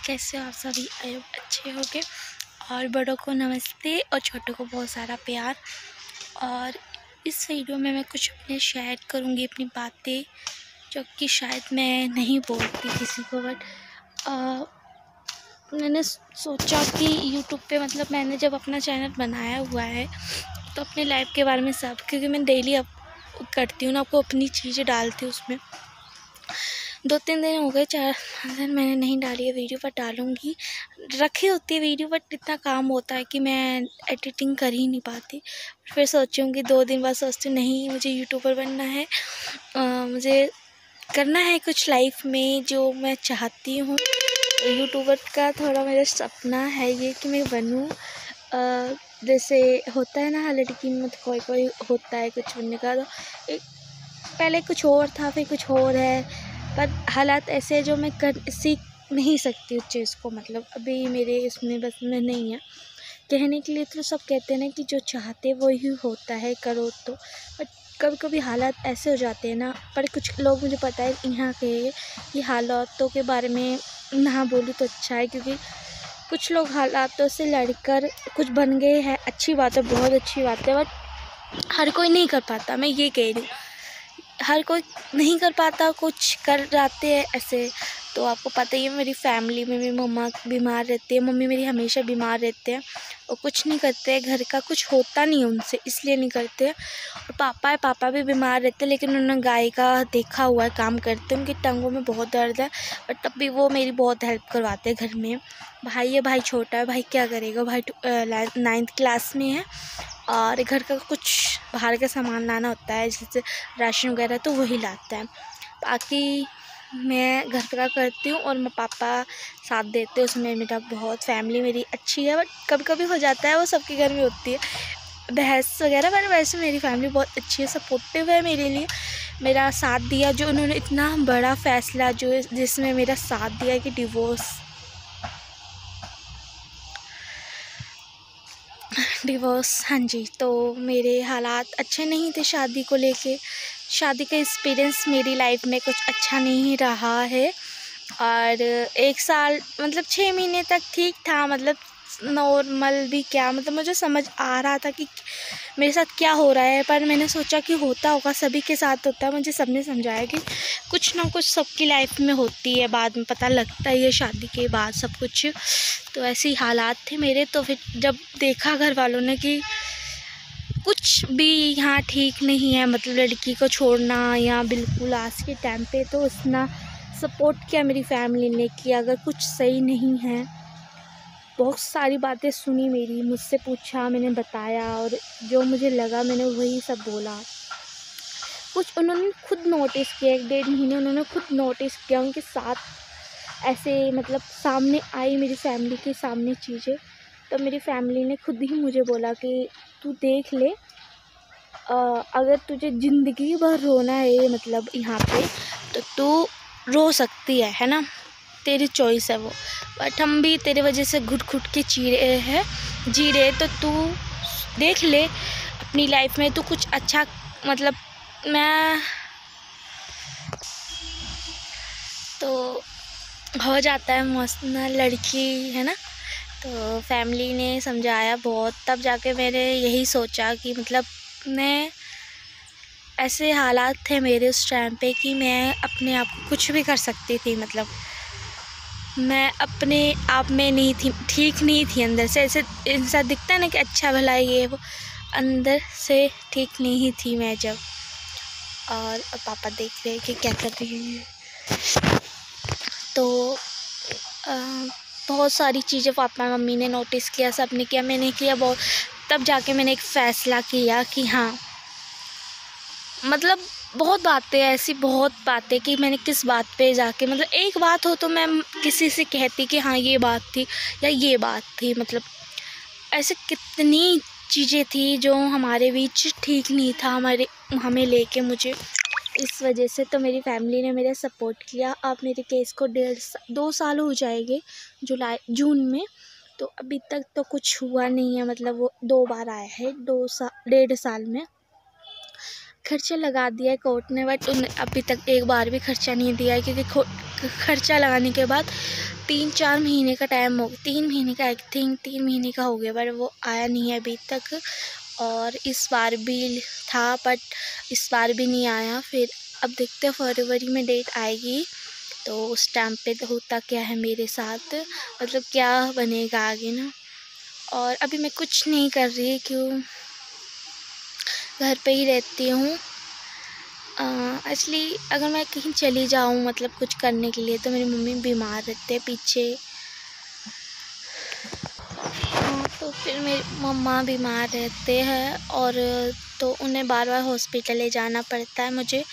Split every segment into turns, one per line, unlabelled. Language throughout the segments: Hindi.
कैसे हो आप सभी? आई होप अच्छे होंगे। और बड़ों को नमस्ते और छोटों को बहुत सारा प्यार। और इस वीडियो में मैं कुछ अपने शेयर करूँगी, अपनी बातें जो कि शायद मैं नहीं बोलती किसी को, बट मैंने सोचा कि यूट्यूब पे मतलब मैंने जब अपना चैनल बनाया हुआ है तो अपने लाइफ के बारे में सब, क्योंकि मैं डेली अप करती हूँ ना, आपको अपनी चीज़ें डालती हूँ उसमें। 2-3 दिन हो गए, 4 दिन मैंने नहीं डाली है वीडियो, पर डालूँगी। रखी होती है वीडियो, बट इतना काम होता है कि मैं एडिटिंग कर ही नहीं पाती। फिर सोचूँगी 2 दिन बाद, सोचती हूँ नहीं, मुझे यूट्यूबर बनना है, मुझे करना है कुछ लाइफ में जो मैं चाहती हूँ। यूट्यूबर का थोड़ा मेरा सपना है ये कि मैं बनूँ। जैसे होता है ना, लड़की में तो कोई होता है कुछ बनने का, तो एक पहले कुछ और था, फिर कुछ और है, पर हालात ऐसे जो मैं सीख नहीं सकती उस चीज़ को। मतलब अभी मेरे इसमें बस में नहीं है। कहने के लिए तो सब कहते हैं ना कि जो चाहते वो ही होता है, करो तो, बट कभी कभी हालात ऐसे हो जाते हैं ना। पर कुछ लोग, मुझे पता है यहाँ के ये हालातों के बारे में ना बोलूँ तो अच्छा है, क्योंकि कुछ लोग हालातों से लड़कर कुछ बन गए हैं। अच्छी बात है, बहुत अच्छी बात है, बट हर कोई नहीं कर पाता। मैं ये कह रही हूँ, हर कोई नहीं कर पाता, कुछ कर जाते हैं ऐसे। तो आपको पता ही है, मेरी फैमिली में मेरी मम्मा बीमार रहती है, मम्मी मेरी हमेशा बीमार रहते हैं और कुछ नहीं करते हैं, घर का कुछ होता नहीं है उनसे, इसलिए नहीं करते हैं। और पापा भी बीमार रहते हैं, लेकिन उन्होंने गाय का देखा हुआ है, काम करते हैं, उनकी टांगों में बहुत दर्द है, बट तब भी वो मेरी बहुत हेल्प करवाते हैं घर में। भाई है, भाई छोटा है, भाई क्या करेगा, भाई 9th क्लास में है, और घर का कुछ बाहर का सामान लाना होता है, जैसे राशन वगैरह, तो वही लाता है। बाकी मैं घर का करती हूँ और मैं पापा साथ देते हैं उसमें। मेरा बहुत फैमिली मेरी अच्छी है, बट कभी कभी हो जाता है, वो सबके घर में होती है बहस वगैरह, पर वैसे मेरी फैमिली बहुत अच्छी है, सपोर्टिव है मेरे लिए। मेरा साथ दिया, जो उन्होंने इतना बड़ा फ़ैसला जो जिसमें मेरा साथ दिया कि डिवोर्स, हाँ जी। तो मेरे हालात अच्छे नहीं थे शादी को लेके। शादी का एक्सपीरियंस मेरी लाइफ में कुछ अच्छा नहीं रहा है। और 1 साल मतलब 6 महीने तक ठीक था, मतलब नॉर्मल भी क्या, मतलब मुझे समझ आ रहा था कि मेरे साथ क्या हो रहा है। पर मैंने सोचा कि होता होगा, सभी के साथ होता है। मुझे सबने समझाया कि कुछ ना कुछ सबकी लाइफ में होती है, बाद में पता लगता है, ये शादी के बाद सब कुछ। तो ऐसे ही हालात थे मेरे। तो फिर जब देखा घर वालों ने कि कुछ भी यहाँ ठीक नहीं है, मतलब लड़की को छोड़ना या बिल्कुल आज के टाइम पे, तो उसने सपोर्ट किया मेरी फैमिली ने कि अगर कुछ सही नहीं है। बहुत सारी बातें सुनी मेरी, मुझसे पूछा, मैंने बताया, और जो मुझे लगा मैंने वही सब बोला। कुछ उन्होंने खुद नोटिस किया, 1-1.5 महीने उन्होंने खुद नोटिस किया, उनके साथ ऐसे मतलब सामने आई मेरी फैमिली के सामने चीज़ें। तो मेरी फैमिली ने खुद ही मुझे बोला कि तू देख ले, अगर तुझे ज़िंदगी भर रोना है मतलब यहाँ पे, तो तू रो सकती है ना, तेरी चॉइस है वो, बट हम भी तेरे वजह से घुट के जी रहे, तो तू देख ले अपनी लाइफ में तू कुछ अच्छा, मतलब मैं तो हो जाता है इमोशनल, लड़की है ना। तो फैमिली ने समझाया बहुत, तब जाके मैंने यही सोचा कि मतलब मैं, ऐसे हालात थे मेरे उस टाइम पे कि मैं अपने आप को कुछ भी कर सकती थी। मतलब मैं अपने आप में नहीं थी, ठीक नहीं थी अंदर से। ऐसे इंसान दिखता है ना कि अच्छा भला ये वो, अंदर से ठीक नहीं थी मैं जब। और अब पापा देख रहे हैं कि क्या कर रही है। तो बहुत सारी चीज़ें पापा मम्मी ने नोटिस किया, सब ने किया, मैंने किया बहुत। तब जाके मैंने एक फ़ैसला किया कि हाँ, मतलब बहुत बातें ऐसी, बहुत बातें कि मैंने किस बात पे जाके, मतलब एक बात हो तो मैं किसी से कहती कि हाँ ये बात थी या ये बात थी। मतलब ऐसे कितनी चीज़ें थी जो हमारे बीच ठीक नहीं था, हमें लेके मुझे, इस वजह से। तो मेरी फैमिली ने मेरा सपोर्ट किया। अब मेरे केस को 2 साल हो जाएंगे जून में, तो अभी तक तो कुछ हुआ नहीं है। मतलब वो 2 बार आया है 1.5 साल में। खर्चा लगा दिया है कोर्ट ने, बट अभी तक एक बार भी खर्चा नहीं दिया है, क्योंकि खर्चा लगाने के बाद 3-4 महीने का टाइम हो, 3 महीने का, आई थिंक 3 महीने का हो गया, पर वो आया नहीं है अभी तक। और इस बार भी था बट इस बार भी नहीं आया। फिर अब देखते हैं फरवरी में डेट आएगी तो उस टाइम पे तो होता क्या है मेरे साथ, मतलब क्या बनेगा आगे ना। और अभी मैं कुछ नहीं कर रही, क्यों, घर पे ही रहती हूँ। एक्चुअली अगर मैं कहीं चली जाऊँ मतलब कुछ करने के लिए तो मेरी मम्मी बीमार रहते हैं पीछे। तो फिर मेरी मम्मा बीमार रहते हैं और तो उन्हें बार बार हॉस्पिटल ले जाना पड़ता है मुझे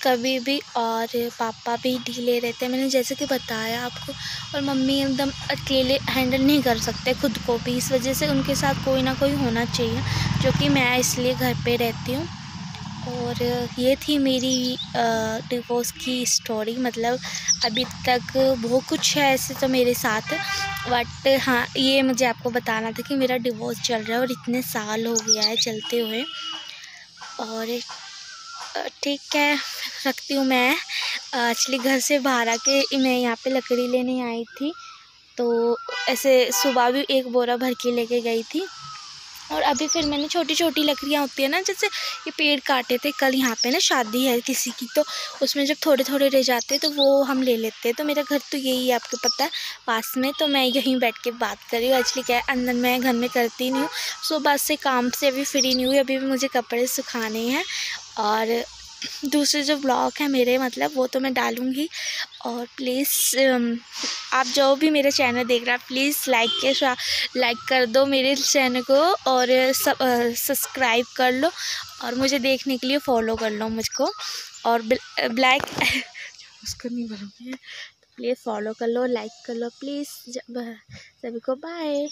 कभी भी। और पापा भी ढीले रहते हैं, मैंने जैसे कि बताया आपको। और मम्मी एकदम अकेले हैंडल नहीं कर सकते खुद को भी, इस वजह से उनके साथ कोई ना कोई होना चाहिए, जो कि मैं इसलिए घर पे रहती हूँ। और ये थी मेरी डिवोर्स की स्टोरी। मतलब अभी तक बहुत कुछ है ऐसे तो मेरे साथ, बट हाँ ये मुझे आपको बताना था कि मेरा डिवोर्स चल रहा है और इतने साल हो गया है चलते हुए। और ठीक है, रखती हूँ मैं। एक्चुअली घर से बाहर आके मैं यहाँ पे लकड़ी लेने आई थी, तो ऐसे सुबह भी एक बोरा भर के लेके गई थी। और अभी फिर मैंने छोटी छोटी लकड़ियाँ होती है ना, जैसे ये पेड़ काटे थे कल, यहाँ पे ना शादी है किसी की, तो उसमें जब थोड़े थोड़े रह जाते हैं तो वो हम ले लेते हैं। तो मेरा घर तो यही है आपको पता है पास में, तो मैं यहीं बैठ के बात कर रही हूँ। एक्चुअली क्या है, अंदर मैं घर में करती नहीं हूँ, सुबह से काम से अभी फ्री नहीं हुई, अभी भी मुझे कपड़े सुखाने हैं। और दूसरे जो ब्लॉग है मेरे मतलब वो तो मैं डालूँगी। और प्लीज़ आप जो भी मेरे चैनल देख रहा है प्लीज़ लाइक कर दो मेरे चैनल को, और सब्सक्राइब कर लो, और मुझे देखने के लिए फॉलो कर लो मुझको। और ब्लैक उसको नहीं बोलूँगी, प्लीज़ फॉलो कर लो, लाइक कर लो प्लीज़। सभी को बाय।